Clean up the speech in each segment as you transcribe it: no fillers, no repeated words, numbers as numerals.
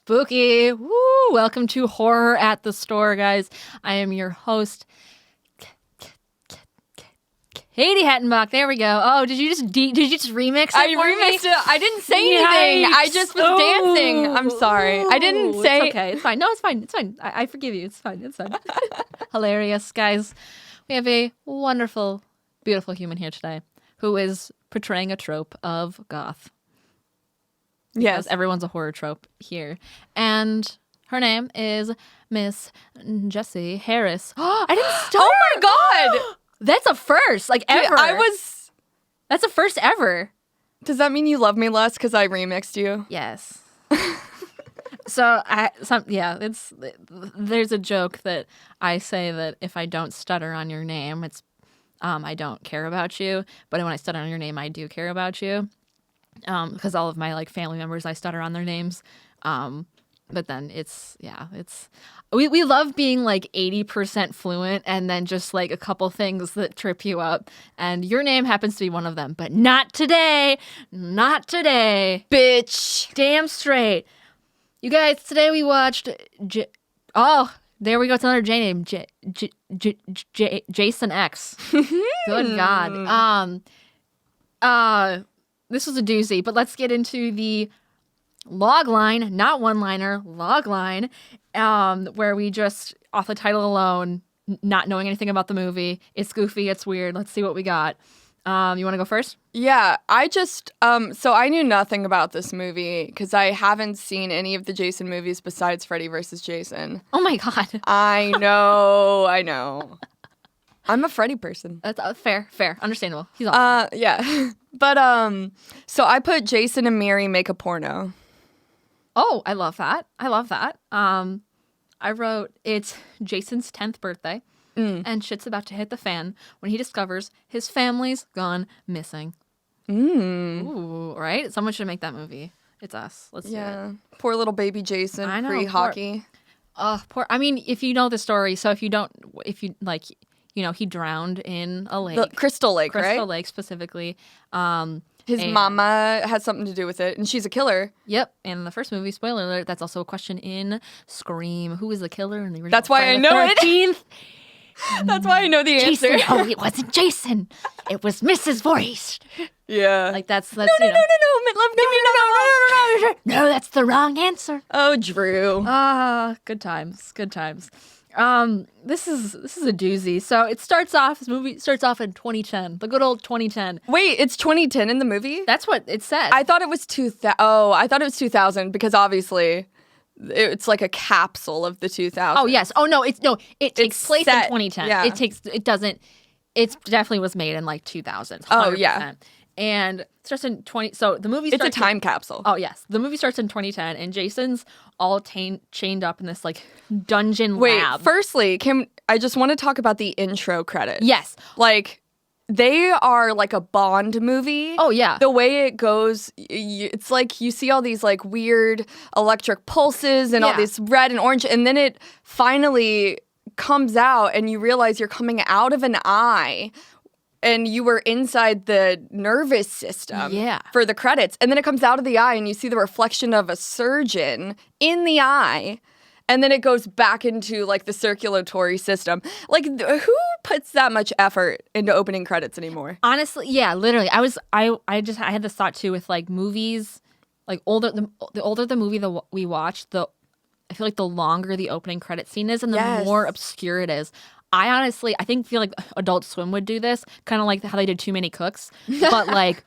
Spooky. Woo! Welcome to Horror at the Store, guys. I am your host, Katie Hettenbach. There we go. Oh, did you just remix it? I remixed it. I didn't say anything. I just was dancing. I'm sorry. I didn't say. It's okay. It's fine. No, it's fine. It's fine. I forgive you. It's fine. It's fine. Hilarious, guys. We have a wonderful, beautiful human here today who is portraying a trope of goth. Yes, everyone's a horror trope here, and her name is Miss Jessie Harris. I didn't start. Oh my god, that's a first, like ever. That's a first ever. Does that mean you love me less because I remixed you? Yes. There's a joke that I say that if I don't stutter on your name, it's I don't care about you, but when I stutter on your name, I do care about you. Because all of my like family members, I stutter on their names. But then we love being like 80% fluent and then just like a couple things that trip you up. And your name happens to be one of them, but not today. Not today. Bitch. Damn straight. You guys, today we watched there we go. It's another J name. Jason X. Good God. This was a doozy, but let's get into the log line, not one-liner, log line, where we just, off the title alone, not knowing anything about the movie. It's goofy, it's weird. Let's see what we got. You want to go first? Yeah, I just, so I knew nothing about this movie because I haven't seen any of the Jason movies besides Freddy vs. Jason. Oh my God. I know. I'm a Freddy person. That's fair, understandable. He's awesome. Yeah. But, so I put Jason and Mary make a porno. Oh, I love that. I wrote, it's Jason's 10th birthday, and shit's about to hit the fan when he discovers his family's gone missing. Ooh, right? Someone should make that movie. It's us. Let's do it. Poor little baby Jason, I know, pre-hockey. Poor. I mean, if you know the story, so if you he drowned in a lake. The Crystal Lake, right? Crystal Lake, specifically. His mama has something to do with it, and she's a killer. Yep. And in the first movie, spoiler alert, that's also a question in Scream. Who is the killer in the original? That's why I know it. That's why I know the Jason. answer. Oh, it wasn't Jason. It was Mrs. Voice. Yeah. Like that's No, give me no, that's the wrong answer. Oh, Drew. Good times. This is a doozy. So this movie starts off in 2010, the good old 2010. Wait, it's 2010 in the movie? That's what it said. I thought it was 2000. Oh, I thought it was 2000 because obviously it's like a capsule of the 2000s. Oh yes. Oh no, it takes place in 2010. Yeah. It definitely was made in like 2000. 100%. Oh yeah. And it starts in 20. So the movie starts. It's a time capsule. Oh yes, the movie starts in 2010, and Jason's all chained up in this like dungeon lab. Wait, firstly, I just want to talk about the intro credits. Yes, like they are like a Bond movie. Oh yeah, the way it goes, it's like you see all these like weird electric pulses and all this red and orange, and then it finally comes out, and you realize you're coming out of an eye. And you were inside the nervous system for the credits. And then it comes out of the eye and you see the reflection of a surgeon in the eye. And then it goes back into like the circulatory system. Like who puts that much effort into opening credits anymore? Honestly, yeah, literally. I had this thought too with like movies, like the older the movie we watch, I feel like the longer the opening credit scene is and the more obscure it is. I feel like Adult Swim would do this, kind of like how they did Too Many Cooks, but like,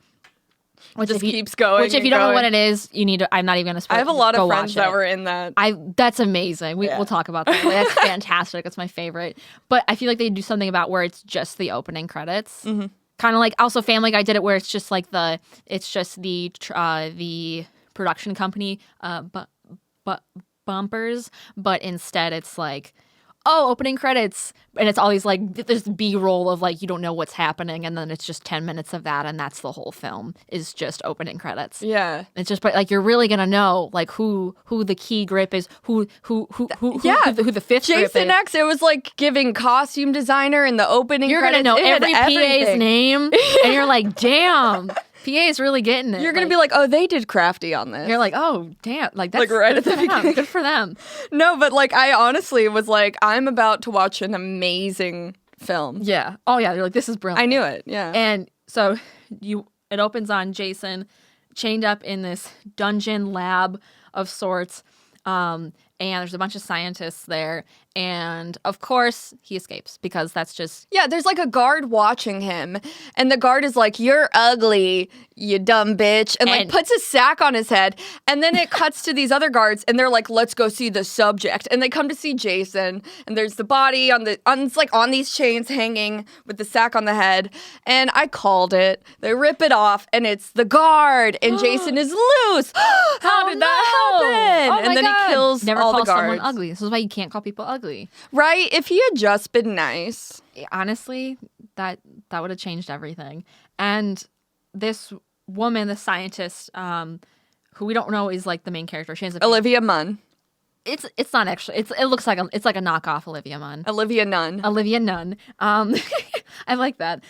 keeps going. Which if you don't know what it is, you need to. I'm not even going to spoil. I have a lot of friends that were in that. That's amazing. We'll talk about that. That's fantastic. That's my favorite. But I feel like they do something about where it's just the opening credits. Mm-hmm. Kind of like also Family Guy did it where it's just like the production company bumpers, but instead it's like. Opening credits, and it's all these like this B-roll of like you don't know what's happening, and then it's just 10 minutes of that, and that's the whole film is just opening credits. Yeah, it's just but like you're really gonna know like who the key grip is, who the fifth grip is. Jason X. It was like giving costume designer in the opening. You're credits. Gonna know every PA's name, and you're like, damn. PA is really getting it. You're going to be like, oh, they did crafty on this. You're like, oh, damn. Like, that's Like, right at the beginning. Good for them. No, but like, I honestly was like, I'm about to watch an amazing film. Yeah. Oh, yeah. You're like, this is brilliant. I knew it. Yeah. And so it opens on Jason chained up in this dungeon lab of sorts. And there's a bunch of scientists there. And of course, he escapes because that's just... Yeah, there's like a guard watching him. And the guard is like, you're ugly, you dumb bitch. And like puts a sack on his head. And then it cuts to these other guards and they're like, let's go see the subject. And they come to see Jason. And there's the body it's like on these chains hanging with the sack on the head. And I called it. They rip it off and it's the guard. And Jason is loose. How did that happen? Oh, and then he kills Never all call the guards. someone ugly. This is why you can't call people ugly. Right? If he had just been nice. Honestly, that would have changed everything. And this woman, the scientist, who we don't know is like the main character. She ends up Olivia Munn. It's not actually. It looks like it's like a knockoff Olivia Munn. Olivia Nunn. Olivia Nunn. I like that.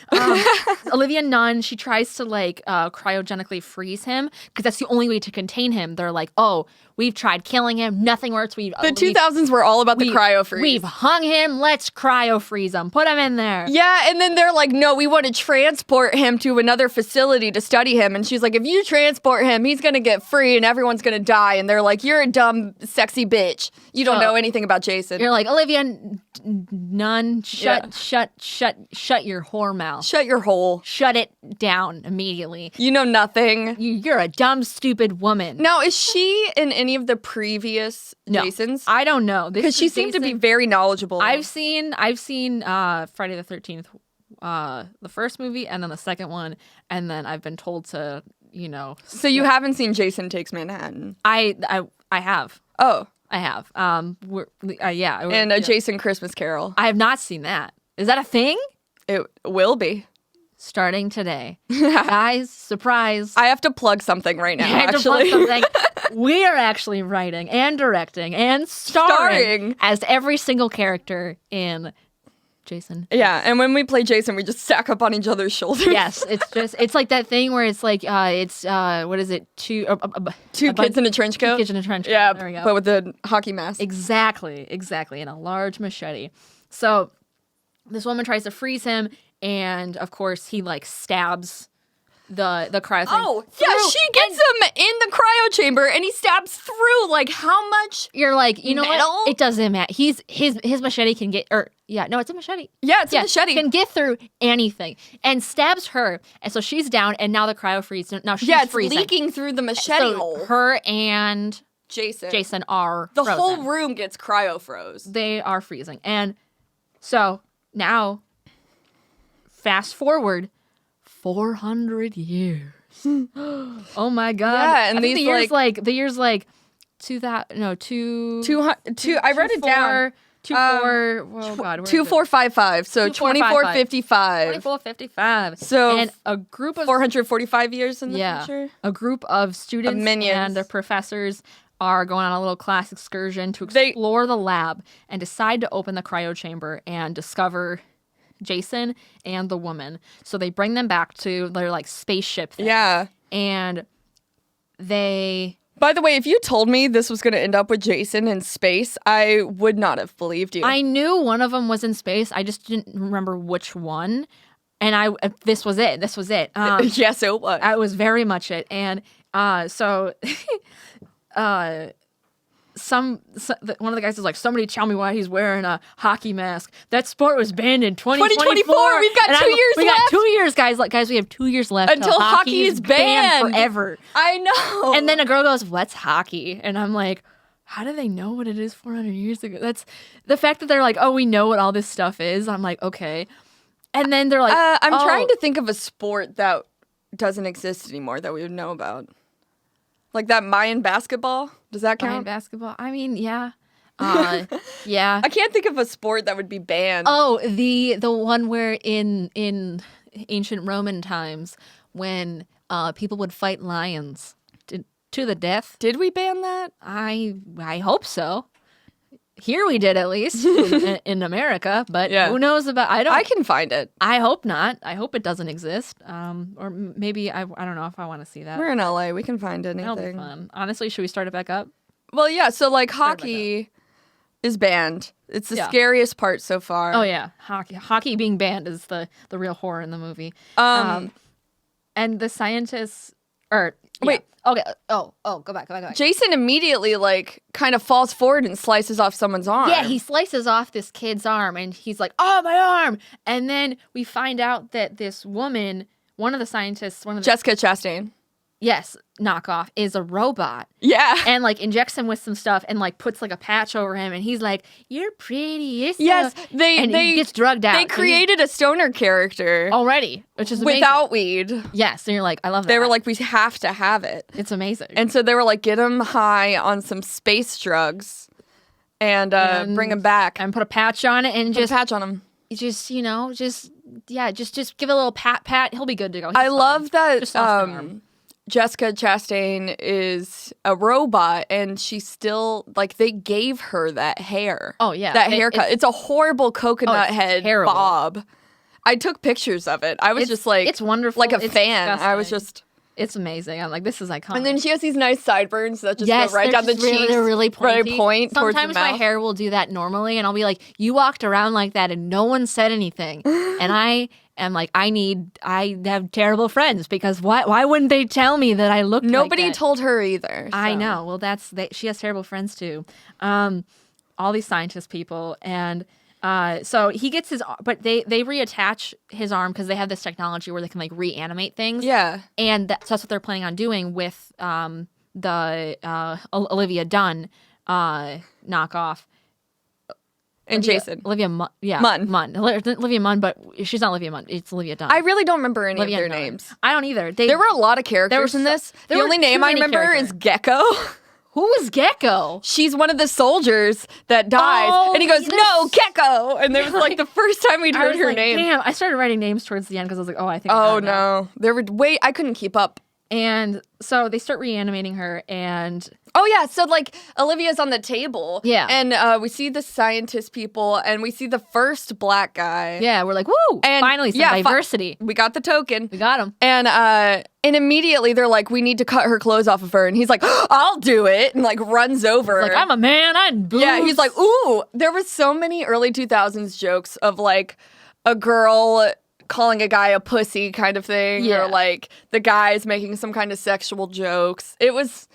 Olivia Nunn. She tries to like cryogenically freeze him because that's the only way to contain him. They're like, oh, we've tried killing him. Nothing works. The 2000s were all about the cryo freeze. We've hung him. Let's cryo freeze him. Put him in there. Yeah, and then they're like, no, we want to transport him to another facility to study him. And she's like, if you transport him, he's going to get free and everyone's going to die. And they're like, you're a dumb, sexy bitch. You don't know anything about Jason. You're like, Olivia Nunn, shut your whore mouth. Shut your hole. Shut it down immediately. You know nothing. You're a dumb, stupid woman. Now, is she in any of the previous Jasons? I don't know. Because she seemed to be very knowledgeable. I've seen Friday the 13th, the first movie, and then the second one, and then I've been told to, So you haven't seen Jason Takes Manhattan? I have. Oh. I have. Yeah. And a Jason Christmas Carol. I have not seen that. Is that a thing? It will be. Starting today. Guys, surprise. I have to plug something right now, I have actually. to plug something. We are actually writing and directing and starring as every single character in Jason. Yeah, and when we play Jason, we just stack up on each other's shoulders. Yes, it's like that thing where it's like, what is it? Two kids in a trench coat? 2 kids in a trench coat. Yeah, there we go. But with a hockey mask. Exactly, and a large machete. So this woman tries to freeze him, and of course he like stabs the cryo thing. Oh, yeah, she gets him in the cryo chamber and he stabs through. Like, how much? You're like, you know metal? what? It doesn't matter. His machete can get, it's a machete. Yeah, it's a machete. Can get through anything and stabs her. And so she's down and now the cryo freeze. Now she's it's freezing. leaking through the machete hole. Her and Jason are the frozen. whole room gets cryo froze. They are freezing. And so now, fast forward 400 years. Oh my God. Yeah, and I think these the year's like 2000, no, I wrote it down. 2455. So 2455. 2455. So and a group of 445 years in the future. A group of students and their professors are going on a little class excursion to explore the lab and decide to open the cryo chamber and discover Jason and the woman. So they bring them back to their like spaceship thing. Yeah. And they... By the way, if you told me this was going to end up with Jason in space, I would not have believed you. I knew one of them was in space. I just didn't remember which one. And this was it. Yes, it was. It was very much it. And so... one of the guys is like, somebody tell me why he's wearing a hockey mask. That sport was banned in 2024. We've got 2 years left. We got 2 years, guys. Like, guys, we have 2 years left until hockey is banned forever. I know. And then a girl goes, "What's hockey?" And I'm like, how do they know what it is 400 years ago? That's the fact that they're like, oh, we know what all this stuff is. I'm like, okay. And then they're like, I'm trying to think of a sport that doesn't exist anymore that we would know about. Like that Mayan basketball? Does that count? Mayan basketball? I mean, yeah. Yeah. I can't think of a sport that would be banned. Oh, the one where in ancient Roman times when people would fight lions to the death. Did we ban that? I hope so. Here we did, at least in America, but who knows about? I can find it. I hope not. I hope it doesn't exist. Or maybe I don't know if I want to see that. We're in LA. We can find anything. That'll be fun. Honestly, should we start it back up? Well, yeah. So like hockey is banned. It's the scariest part so far. Oh yeah, hockey being banned is the real horror in the movie. And the scientists Wait. Okay. Oh, go back. Jason immediately like kind of falls forward and slices off someone's arm. Yeah, he slices off this kid's arm and he's like, "Oh, my arm." And then we find out that this woman, one of the scientists, Jessica Chastain. Yes, knockoff, is a robot. Yeah. And like injects him with some stuff and like puts like a patch over him and he's like, "You're pretty." Yes, he gets drugged out. They created a stoner character already, which is amazing. Without weed. Yes, and you're like, I love that. They were like, we have to have it. It's amazing. And so they were like, get him high on some space drugs and bring him back. And put a patch on it and just patch on him. Just, you know, just give a little pat. He'll be good to go. I love that Jessica Chastain is a robot and she's still like they gave her that hair. Oh yeah. That haircut. It's a horrible coconut head terrible. bob. I took pictures of it. I was just like it's wonderful. Like a fan. Disgusting. I was just it's amazing. I'm like, this is iconic. And then she has these nice sideburns that just go right down the cheeks. They're really pointy. Right point towards the Sometimes mouth. my hair will do that normally, and I'll be like, "You walked around like that, and no one said anything." And I am like, I have terrible friends because why wouldn't they tell me that I looked? Nobody like that? told her either. So. I know. Well, she has terrible friends too. All these scientist people and. So he gets but they reattach his arm because they have this technology where they can like reanimate things. Yeah, and so that's what they're planning on doing with the Olivia Dunn knockoff. And Jason. Olivia Munn. Olivia Munn, but she's not Olivia Munn. It's Olivia Dunn. I really don't remember any of their names. I don't either. There were a lot of characters in this. The only name I remember is Gecko. Who was Gecko? She's one of the soldiers that dies. And he goes, "No, Gecko!" And it was like the first time we'd heard her name. Damn, I started writing names towards the end because I was like, I think no. There were I couldn't keep up. And so they start reanimating her and... Oh, yeah. So, like, Olivia's on the table. Yeah. And we see the scientist people, and we see the first black guy. Yeah, we're like, woo! And finally, some diversity. We got the token. We got him. And immediately they're like, we need to cut her clothes off of her. And he's like, I'll do it. And, like, runs over. He's like, I'm a man. I'm boobs. Yeah, he's like, ooh. There was so many early 2000s jokes of, like, a girl... calling a guy a pussy kind of thing, or like the guy's making some kind of sexual jokes. It was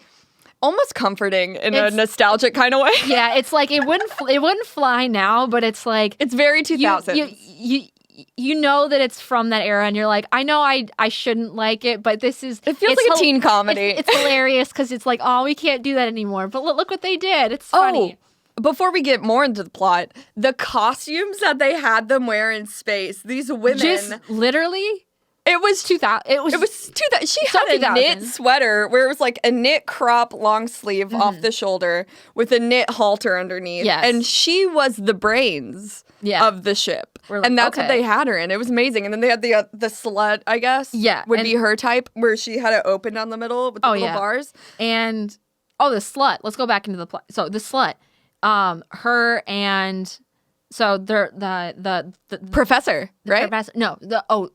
almost comforting in a nostalgic kind of way. Yeah, it's like it wouldn't fly now, but it's like it's very 2000. You know that it's from that era, and you're like, I know I shouldn't like it, but it feels like a teen comedy. It's hilarious because it's like, oh, we can't do that anymore. But look what they did. It's funny. Before we get more into the plot, the costumes that they had them wear in space, these women... Just literally... It was 2000. It was 2000. She had a knit sweater where it was like a knit crop long sleeve off the shoulder with a knit halter underneath. Yes. And she was the brains of the ship. Like, and that's what they had her in. It was amazing. And then they had the slut, I guess. Yeah. Would be her type, where she had it open down the middle with the little bars. And, the slut. Let's go back into the plot. So the slut. Her and so the professor, right? Professor, no,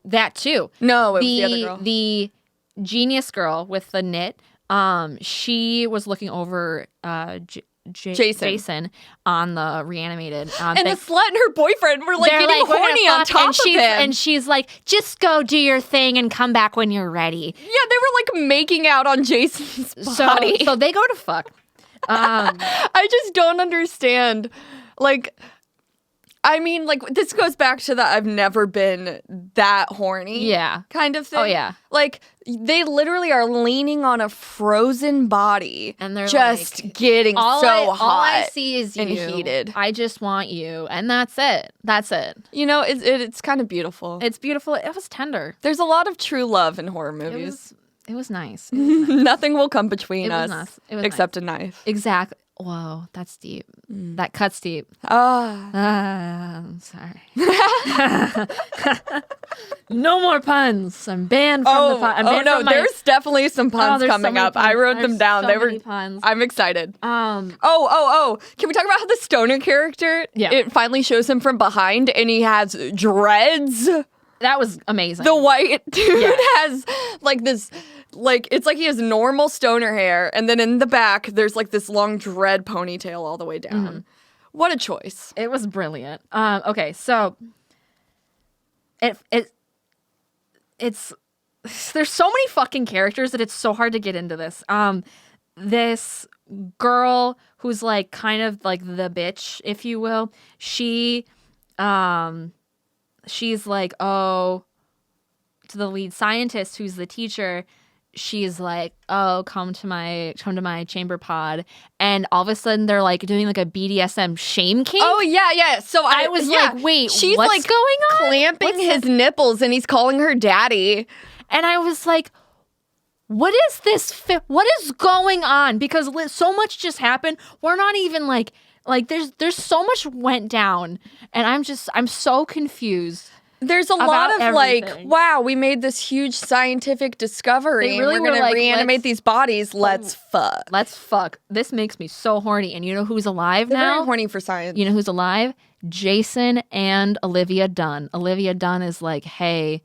that too. No, it was the other girl. The genius girl with the knit. She was looking over Jason on the reanimated. And the slut and her boyfriend were like getting horny on top of him. And she's like, just go do your thing and come back when you're ready. Yeah, they were like making out on Jason's body. So they go to fuck. I just don't understand. Like, I mean, like, this goes back to that I've never been that horny. Yeah. Kind of thing. Oh, yeah. Like, they literally are leaning on a frozen body. And they're just like, getting hot. All I see is you. And heated. I just want you. And that's it. That's it. You know, it's kind of beautiful. It's beautiful. It was tender. There's a lot of true love in horror movies. It was nice. Nothing will come between us It was except nice. a knife. Exactly. Whoa, that's deep. That cuts deep. I'm sorry. No more puns. I'm banned from the pun. There's definitely some puns coming up. I wrote them down. They were puns. I'm excited. Can we talk about how the stoner character? Yeah. It finally shows him from behind, and he has dreads. That was amazing. The white dude has like this, like it's like he has normal stoner hair, and then in the back there's like this long dread ponytail all the way down. Mm-hmm. What a choice! It was brilliant. Okay, so it's there's so many fucking characters that it's so hard to get into this. This girl who's like kind of like the bitch, if you will. She's like, to the lead scientist who's the teacher, she's like, come to my chamber pod, and all of a sudden they're like doing like a BDSM shame kink. Oh yeah. So I was like, wait, she's what's like going on? Clamping his nipples, and he's calling her daddy. And I was like, what is this? What is going on? Because so much just happened. We're not even like there's so much went down, and I'm so confused. There's a lot of everything. Like, wow, we made this huge scientific discovery. We're going to reanimate these bodies. Let's fuck. Let's fuck. This makes me so horny. And you know who's alive now? They're very horny for science. You know who's alive? Jason and Olivia Dunn. Olivia Dunn is like, hey,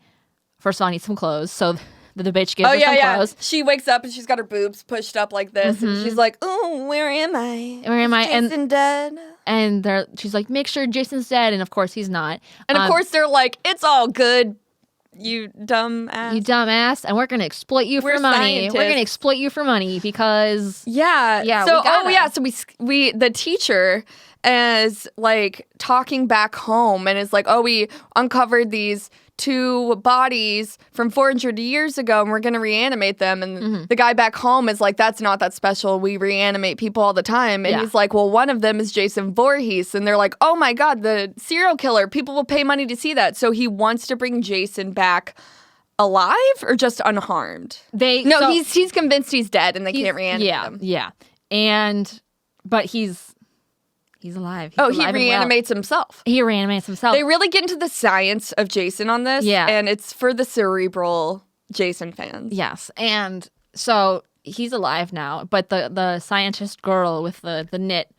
first of all, I need some clothes. So the bitch gives her some clothes. She wakes up and she's got her boobs pushed up like this. Mm-hmm. And she's like, oh, where am I? Where am I? Jason dead. And she's like, make sure Jason's dead. And of course, he's not. And of course, they're like, it's all good, you dumb ass. You dumb ass. And we're going to exploit you for money. Scientists. We're going to exploit you for money because... Yeah. So, so we the teacher is like talking back home and is like, we uncovered these 2 bodies from 400 years ago and we're going to reanimate them. And the guy back home is like, that's not that special. We reanimate people all the time. And he's like, well, one of them is Jason Voorhees. And they're like, oh my God, the serial killer. People will pay money to see that. So he wants to bring Jason back alive or just unharmed? He's convinced he's dead and they can't reanimate him. Yeah. But he's alive. He reanimates himself. He reanimates himself. They really get into the science of Jason on this. Yeah. And it's for the cerebral Jason fans. Yes. And so he's alive now. But the scientist girl with the knit,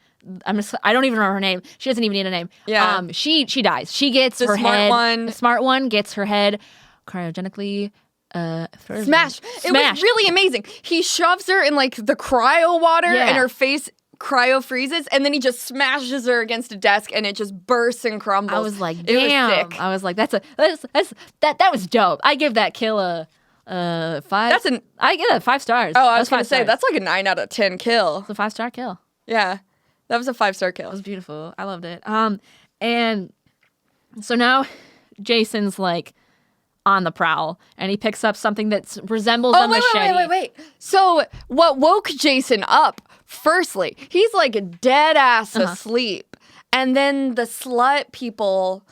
I don't even remember her name. She doesn't even need a name. Yeah. She dies. She gets her head. The smart one gets her head cryogenically smashed. It was really amazing. He shoves her in like the cryo water and her face cryo freezes, and then he just smashes her against a desk and it just bursts and crumbles. I was like, damn. It was sick. I was like, that was dope. I give that kill a 5. I give it 5 stars. Oh, I was going to say, that's like a 9 out of 10 kill. It's a 5-star kill. Yeah. That was a 5-star kill. It was beautiful. I loved it. And so now Jason's like on the prowl, and he picks up something that resembles a machete. Wait. So what woke Jason up, firstly, he's like dead ass asleep. And then the slut people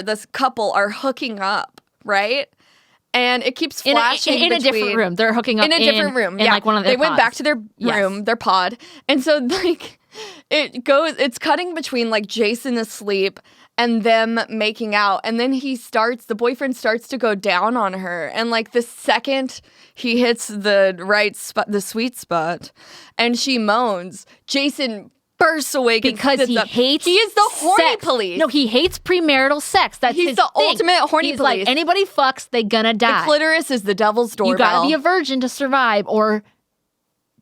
this couple are hooking up, right? And it keeps flashing in a different room. They're hooking up in a different room. Like one of their They went back to their room, their pod. And so like it's cutting between like Jason asleep and them making out. And then the boyfriend starts to go down on her. And like the second he hits the right spot, the sweet spot, and she moans, Jason bursts awake because he hates He is the horny sex. police. No, he hates premarital sex. He's the ultimate horny He's police. Like, anybody fucks, they gonna die. The clitoris is the devil's doorbell. You gotta be a virgin to survive, or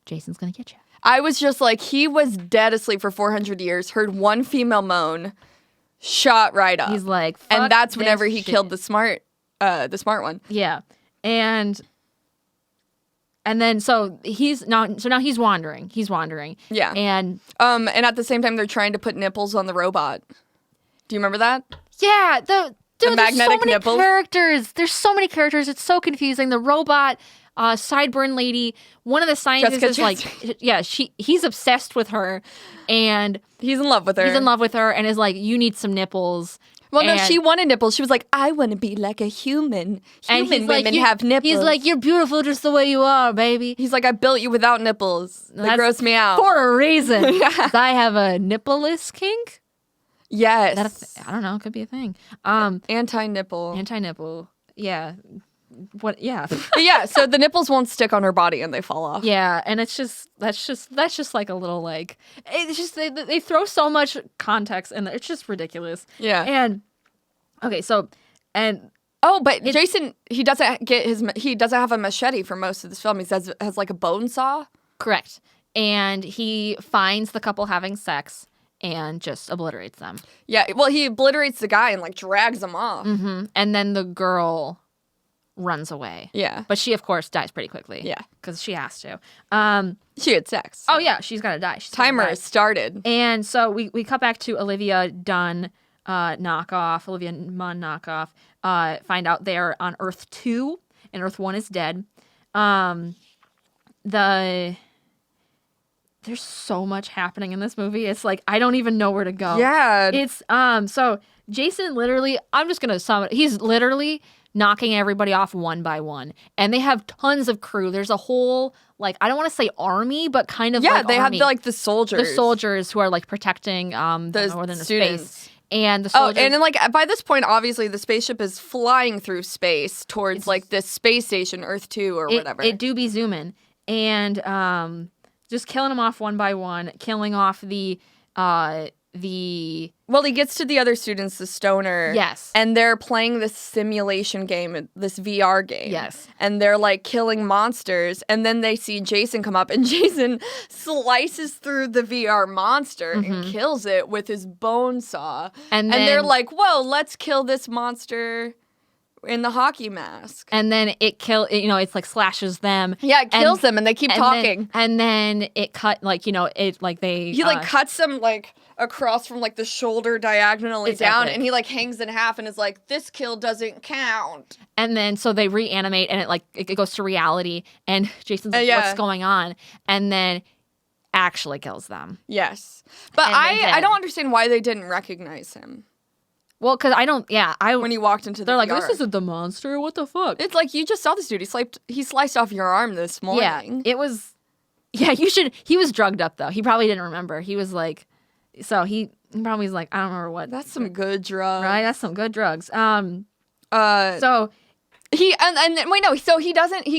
Jason's gonna get you. I was just like, he was dead asleep for 400 years, heard one female moan, shot right up. He's like, fuck, and that's whenever he killed the smart one. Yeah. And then now he's wandering. Yeah. And at the same time they're trying to put nipples on the robot. Do you remember that? Yeah, the magnetic nipples. There's so many characters. It's so confusing. The robot sideburn lady, one of the scientists is like, he's obsessed with her, and he's in love with her. And is like, you need some nipples. Well, no, she wanted nipples. She was like, I want to be like a human. Human women have nipples. He's like, you're beautiful just the way you are, baby. He's like, I built you without nipples. That gross me out. For a reason. Yeah. I have a nippleless kink. Yes. I don't know. It could be a thing. Anti-nipple. Anti-nipple. Yeah. What? Yeah. Yeah. So the nipples won't stick on her body and they fall off. Yeah, and that's just like a little like it's just they throw so much context and it's just ridiculous. Yeah. And okay, so and but Jason he doesn't have a machete for most of this film. He has like a bone saw. Correct. And he finds the couple having sex and just obliterates them. Yeah. Well, he obliterates the guy and like drags him off. Mm-hmm. And then the girl runs away. Yeah. But she, of course, dies pretty quickly. Yeah. Because she has to. She had sex. So. Oh, yeah. She's got to die. Timer has started. And so we cut back to Olivia Munn knockoff. Find out they're on Earth 2 and Earth 1 is dead. There's so much happening in this movie. It's like, I don't even know where to go. Yeah. It's, so Jason literally, I'm just going to sum it. He's literally knocking everybody off one by one. And they have tons of crew. There's a whole, like, I don't want to say army, but kind of like they army. have like the soldiers. The soldiers who are like protecting the northern students. Space. And the soldiers. And then like by this point, obviously the spaceship is flying through space towards like this space station, Earth 2 or whatever. It do be zooming. And just killing them off one by one, killing off the Well, he gets to the other students, the stoner. Yes. And they're playing this simulation game, this VR game. Yes. And they're like killing monsters. And then they see Jason come up, and Jason slices through the VR monster and kills it with his bone saw. And they're like, whoa, let's kill this monster in the hockey mask. And then it's like slashes them. Yeah, it kills them, and they keep talking. And then it cut, like, it, like they... He, like, cuts them, like, across from, like, the shoulder diagonally down, and he, like, hangs in half and is like, this kill doesn't count. And then, so they reanimate, and it goes to reality, and Jason's like, what's going on? And then actually kills them. Yes. But I don't understand why they didn't recognize him. Well, because when he walked into the they're like, VR. this isn't the monster, what the fuck? It's like, you just saw this dude, he sliced off your arm this morning. Yeah, it was, he was drugged up, though. He probably didn't remember. He was like, so he probably was like, I don't remember what. That's some good drugs. Right, that's some good drugs. So he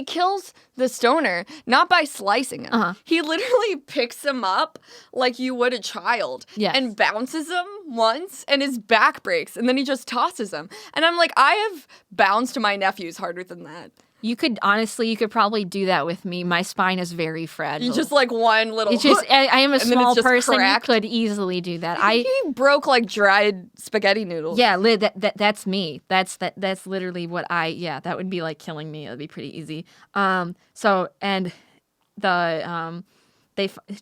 kills the stoner not by slicing him. He literally picks him up like you would a child and bounces him once and his back breaks and then he just tosses him. And I'm like, I have bounced my nephews harder than that. You could probably do that with me. My spine is very fragile. You just like one little. It's just I am a small person. Cracked. You could easily do that. He broke like dried spaghetti noodles. Yeah, that's me. That's literally what that would be like killing me. It'd be pretty easy.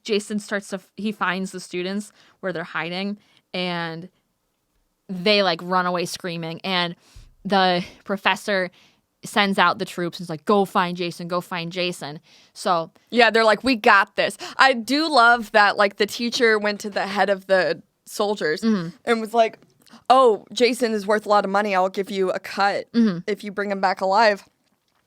Jason he finds the students where they're hiding and they like run away screaming, and the professor sends out the troops and is like, go find Jason. So yeah, they're like, we got this. I do love that, like, the teacher went to the head of the soldiers and was like, oh, Jason is worth a lot of money. I'll give you a cut if you bring him back alive.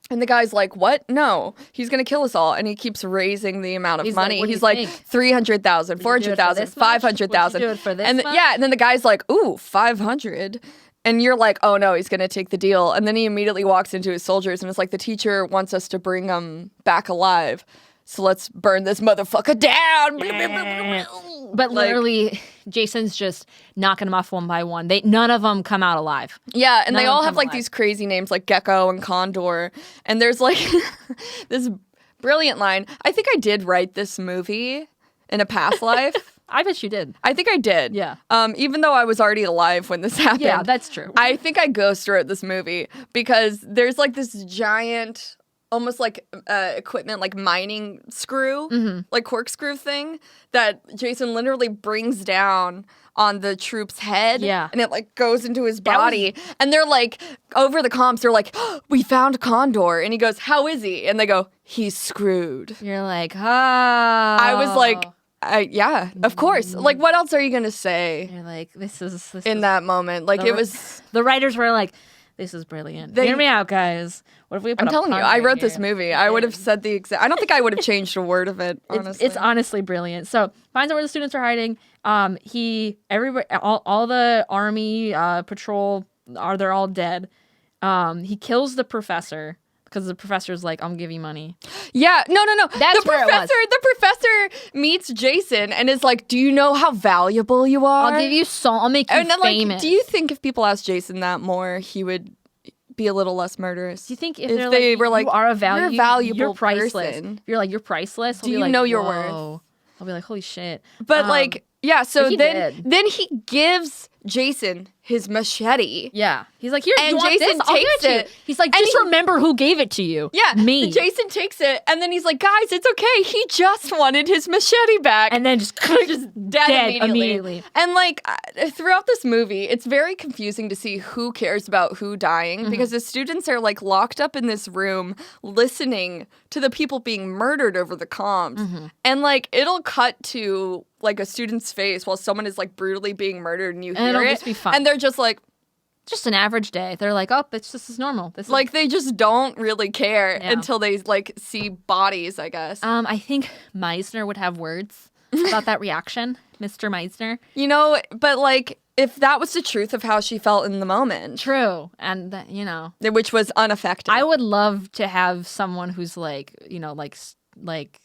And the guy's like, what? No, he's going to kill us all. And he keeps raising the amount of money. Like, he's like, 300,000, 400,000, 500,000. And then the guy's like, ooh, 500. And you're like, oh no, he's going to take the deal. And then he immediately walks into his soldiers and it's like, the teacher wants us to bring him back alive. So let's burn this motherfucker down. But literally, Jason's just knocking them off one by one. None of them come out alive. Yeah, and they all have like these crazy names like Gecko and Condor. And there's like this brilliant line. I think I did write this movie in a past life. I bet you did. I think I did. Yeah. Even though I was already alive when this happened. Yeah, that's true. I think I ghost wrote this movie because there's like this giant, almost like equipment, like mining screw, like corkscrew thing that Jason literally brings down on the troop's head. Yeah. And it like goes into his body. And they're like, over the comps, they're like, oh, we found Condor. And he goes, how is he? And they go, he's screwed. You're like, I was like, Yeah, of course. Like, what else are you gonna say You're like, this is that moment? Like, it was. the writers were like, this is brilliant. Hear me out, guys. What if we put I'm telling you, I wrote this movie. I would have said the exact. I don't think I would have changed a word of it. Honestly, it's honestly brilliant. So finds out where the students are hiding. All the army patrol they're all dead. He kills the professor. Because the professor's like, I'm gonna give you money. Yeah, no. That's where it was. The professor meets Jason and is like, do you know how valuable you are? I'll give you I'll make you famous. Like, do you think if people asked Jason that more, he would be a little less murderous? Do you think if they were like, you are a you're a valuable you're priceless. person. You're like, you're priceless. Do you know your worth? I'll be like, holy shit. But yeah, so then did. he gives Jason his machete. Yeah. He's like, here, and you want Jason this? I'll give takes it to you. it. He's like, just remember who gave it to you. Yeah. Me. Jason takes it, and then he's like, guys, it's okay. He just wanted his machete back. And then just dead immediately. And like, throughout this movie, it's very confusing to see who cares about who dying, because the students are like locked up in this room listening to the people being murdered over the comms. And like, it'll cut to like a student's face while someone is like brutally being murdered, and you hear it'll it, just be fun. and they're just like, just an average day. They're like, oh, this is normal. This is like, they just don't really care until they like see bodies, I guess. I think Meisner would have words about that reaction, Mr. Meisner. You know, but like, if that was the truth of how she felt in the moment. True. And, which was unaffected. I would love to have someone who's like, like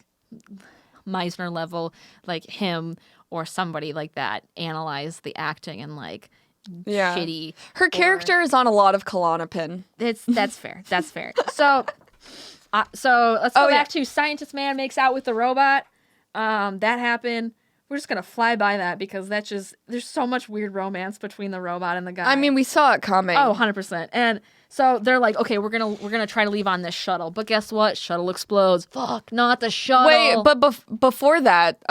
Meisner level, like him or somebody like that, analyze the acting and like shitty. Her character is on a lot of Klonopin. That's fair. That's fair. So let's go back to Scientist Man makes out with the robot. That happened. We're just gonna fly by that because there's so much weird romance between the robot and the guy. I mean, we saw it coming. Oh, 100%. And so they're like, okay, we're gonna try to leave on this shuttle, but guess what? Shuttle explodes. Fuck, not the shuttle. Wait, but before that,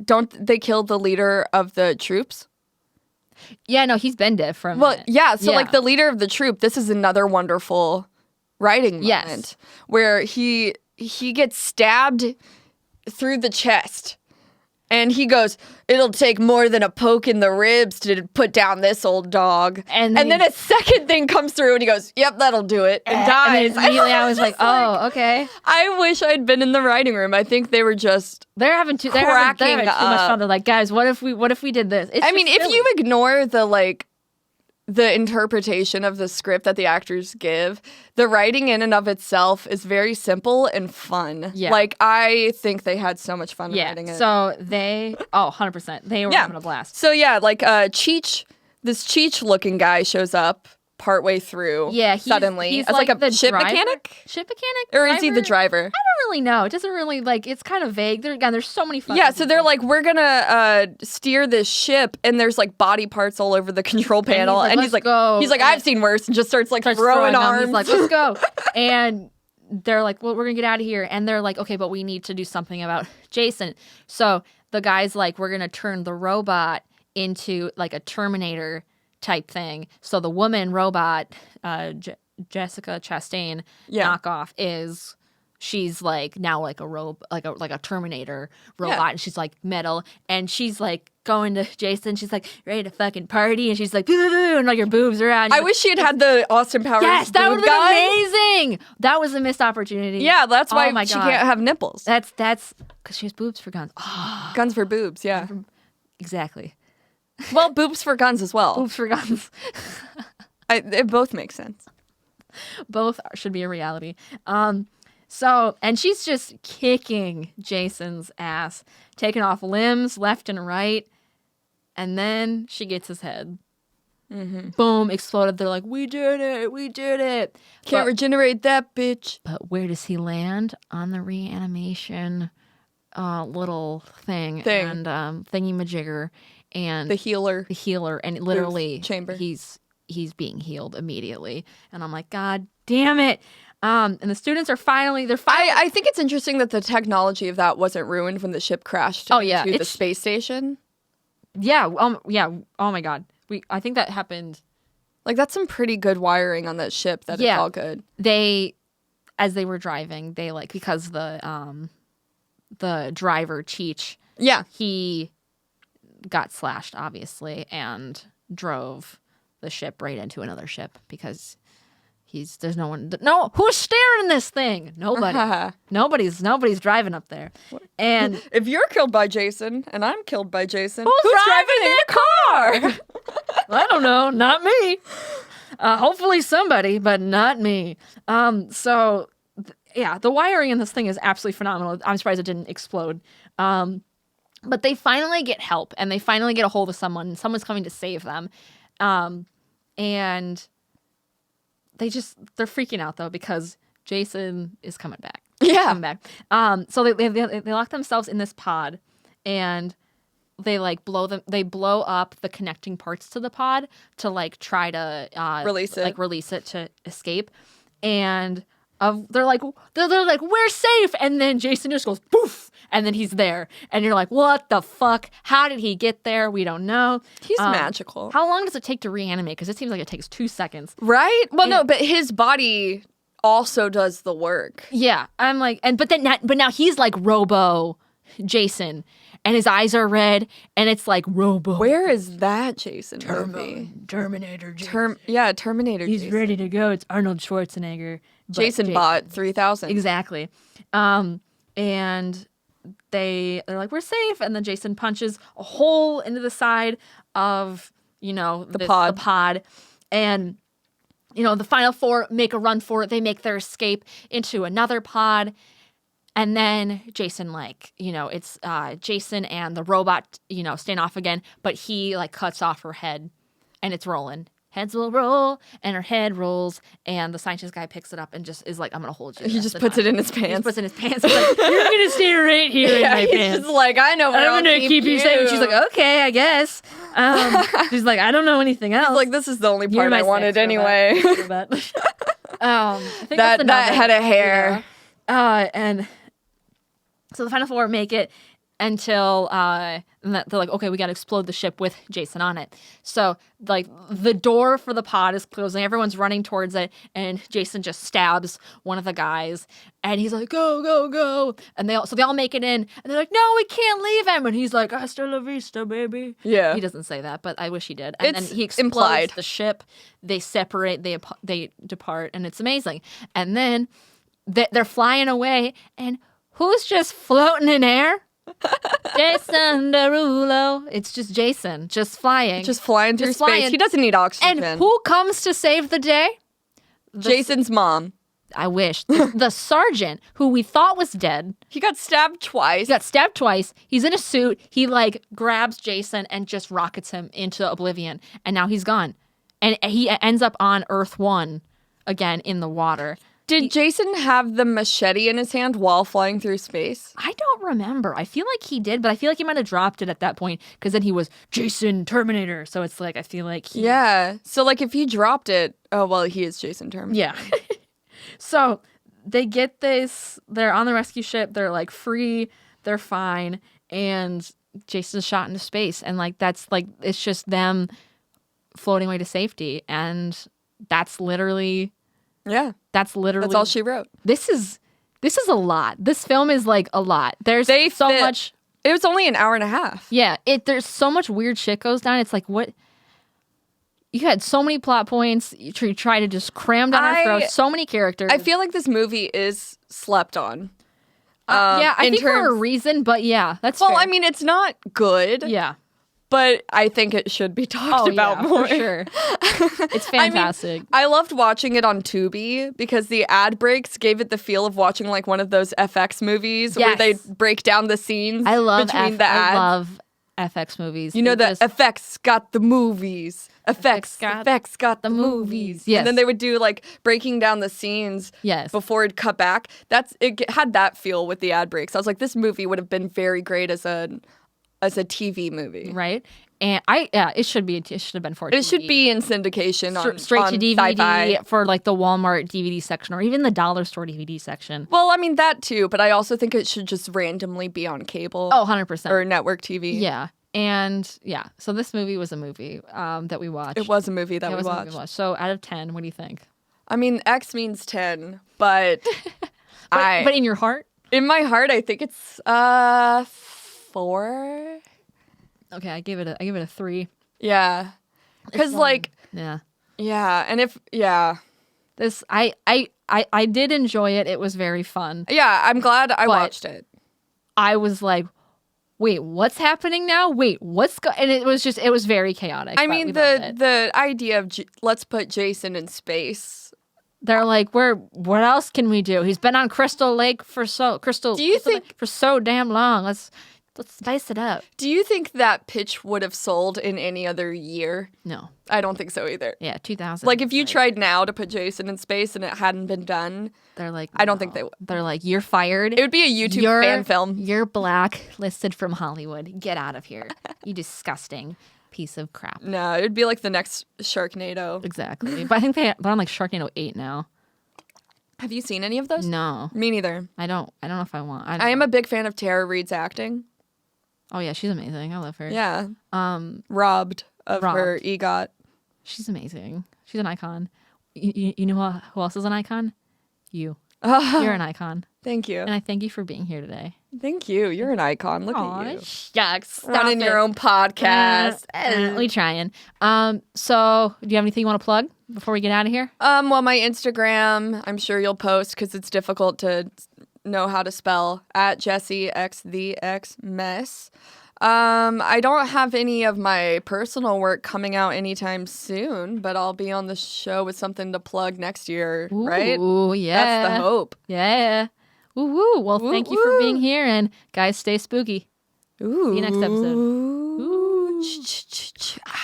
don't they kill the leader of the troops? Yeah, no, he's been dead from. Well, yeah. So like the leader of the troop, this is another wonderful writing moment where he gets stabbed through the chest. And he goes, it'll take more than a poke in the ribs to put down this old dog. And then a second thing comes through and he goes, yep, that'll do it. And dies. And immediately I was like, oh, okay. I wish I'd been in the writing room. I think they were just they're having too much fun. They're like, guys, what if we did this? It's if you ignore the interpretation of the script that the actors give, the writing in and of itself is very simple and fun. Yeah. Like, I think they had so much fun writing it. So 100%. They were having a blast. So yeah, like this Cheech looking guy shows up partway through. Yeah, suddenly. He's as like a ship driver? mechanic? Ship mechanic? Or is he the driver? I don't really know. It doesn't really, it's kind of vague. There's so many fun so they're like, we're gonna steer this ship, and there's like body parts all over the control panel, and he's like, go. He's like, I've seen worse, and just starts throwing arms. He's like, let's go. And they're like, well, we're gonna get out of here. And they're like, okay, but we need to do something about Jason. So the guy's like, we're gonna turn the robot into like a Terminator type thing. So the woman robot, Jessica Chastain knockoff she's like now like a Terminator robot, and she's like metal, and she's like going to Jason. She's like, ready to fucking party, and she's like, and all your boobs are out. I wish she had the Austin Powers. Yes, that would have been amazing. That was a missed opportunity. Yeah, that's why she can't have nipples. That's because she has boobs for guns. Oh. Guns for boobs. Yeah, exactly. Well, boobs for guns as well. Boobs for guns. It both make sense. Both should be a reality. And she's just kicking Jason's ass, taking off limbs left and right, and then she gets his head. Mm-hmm. Boom, exploded. They're like, we did it. Can't regenerate that bitch. But where does he land? On the reanimation little thing. And thingy-majigger. And the healer, and literally chamber. He's being healed immediately, and I'm like, God damn it! And the students are finally. I think it's interesting that the technology of that wasn't ruined when the ship crashed into the space station. Yeah. Yeah. Oh my God. I think that happened. Like, that's some pretty good wiring on that ship. It's all good. As they were driving, because the driver Cheech Yeah. He got slashed, obviously, and drove the ship right into another ship because there's no one. No, who's steering this thing? Nobody. Nobody's driving up there. And if you're killed by Jason and I'm killed by Jason, who's driving the car? I don't know. Not me. Hopefully somebody, but not me. So the wiring in this thing is absolutely phenomenal. I'm surprised it didn't explode. But they finally get help, and they finally get a hold of someone. Someone's coming to save them. And they're freaking out, though, because Jason is coming back. Yeah. Coming back. So they lock themselves in this pod, and they blow up the connecting parts to the pod to try to release it to escape. And they're like we're safe, and then Jason just goes poof, and then he's there, and you're like, what the fuck? How did he get there? We don't know. He's magical. How long does it take to reanimate? Because it seems like it takes 2 seconds. Right? Well, no, but his body also does the work. Yeah, I'm like, but now he's like Robo Jason, and his eyes are red, and it's like Robo. Where is that Jason movie? Terminator Jason. Terminator He's Jason. ready to go. It's Arnold Schwarzenegger. Jason bought 3,000. Exactly. And they're like, we're safe. And then Jason punches a hole into the side of, the pod. And, the final four make a run for it. They make their escape into another pod. And then Jason, it's Jason and the robot, stand off again. But he, cuts off her head, and it's rolling. Heads will roll, and her head rolls, and the scientist guy picks it up and just is like, I'm going to hold you. He just puts it in his pants. He just puts it in his pants. He's like, you're going to stay right here in my pants. He's like, I know where I'm going to keep you safe. And she's like, okay, I guess. She's like, I don't know anything else. He's like, this is the only part I wanted anyway. I think that head of hair. Yeah. And so the final four make it until they're like, okay, we got to explode the ship with Jason on it. So the door for the pod is closing. Everyone's running towards it, and Jason just stabs one of the guys, and he's like, go, go, go. And they all make it in, and they're like, no, we can't leave him. And he's like, hasta la vista, baby. Yeah. He doesn't say that, but I wish he did. And It's then he explodes implied. the ship. They separate. They depart, and it's amazing. And then they're flying away, and who's just floating in air? Jason Derulo. It's just Jason, just flying. Just flying through space. He doesn't need oxygen. And who comes to save the day? Jason's mom. I wish. The sergeant, who we thought was dead. He got stabbed twice. He got stabbed twice. He's in a suit. He grabs Jason and just rockets him into oblivion. And now he's gone. And he ends up on Earth 1 again in the water. Did Jason have the machete in his hand while flying through space? I don't remember. I feel like he did, but I feel like he might have dropped it at that point because then he was Jason Terminator. So it's I feel like he... Yeah. So if he dropped it, he is Jason Terminator. Yeah. So they get this, they're on the rescue ship, they're free, they're fine, and Jason's shot into space. And that's it's just them floating away to safety. And that's literally... Yeah. That's all she wrote. This is a lot. This film is a lot. There's so much. It was only an hour and a half. Yeah. There's so much weird shit goes down. It's what? You had so many plot points. You try to just cram down our throats. So many characters. I feel like this movie is slept on. I think for a reason, but yeah, that's fair. I mean, it's not good. Yeah. But I think it should be talked about more. For sure. It's fantastic. I loved watching it on Tubi because the ad breaks gave it the feel of watching one of those FX movies where they break down the scenes between the ads. I love FX movies. The FX got the movies. FX got the movies. Yes. And then they would do breaking down the scenes before it'd cut back. It had that feel with the ad breaks. I was like, this movie would have been very great as a TV movie. Right. And it should have been for DVD. It should be in syndication straight on to DVD Sci-Fi. For the Walmart DVD section or even the dollar store DVD section. Well, I mean that too, but I also think it should just randomly be on cable. Oh, 100%. Or network TV. Yeah. And so this movie was a movie that we watched. It was a movie that we watched. So out of 10, what do you think? I mean, X means 10, but but in your heart? In my heart, I think it's 4. 4. Okay, I give it a 3. Yeah. Because yeah. And if This I did enjoy it. It was very fun. Yeah, I'm glad I watched it. I was like, wait, what's happening now? Wait, and it was very chaotic. I mean, the idea of let's put Jason in space. They're like, what else can we do? He's been on Crystal Lake for so damn long. Let's spice it up. Do you think that pitch would have sold in any other year? No. I don't think so either. Yeah, 2000. Like, if you tried now to put Jason in space and it hadn't been done, they're like, I don't think they would. They're like, you're fired. It would be a YouTube fan film. You're blacklisted from Hollywood. Get out of here. You disgusting piece of crap. No, it would be like the next Sharknado. Exactly. But I think they're on like Sharknado 8 now. Have you seen any of those? No. Me neither. I don't know if I want. I am a big fan of Tara Reid's acting. Oh yeah, she's amazing. I love her. Yeah. Robbed of her EGOT. She's amazing. She's an icon. You know who else is an icon? You. You're an icon. Thank you. And I thank you for being here today. Thank you. You're an icon. Look at you. Shucks. Running your own podcast. We trying. So do you have anything you want to plug before we get out of here? Well, my Instagram, I'm sure you'll post because it's difficult to know how to spell, at Jessie X the X Mess. I don't have any of my personal work coming out anytime soon, but I'll be on the show with something to plug next year, right? Ooh, yeah. That's the hope. Yeah. Woo-woo. Well, thank you for being here, and guys, stay spooky. Ooh. See you next episode. Ooh.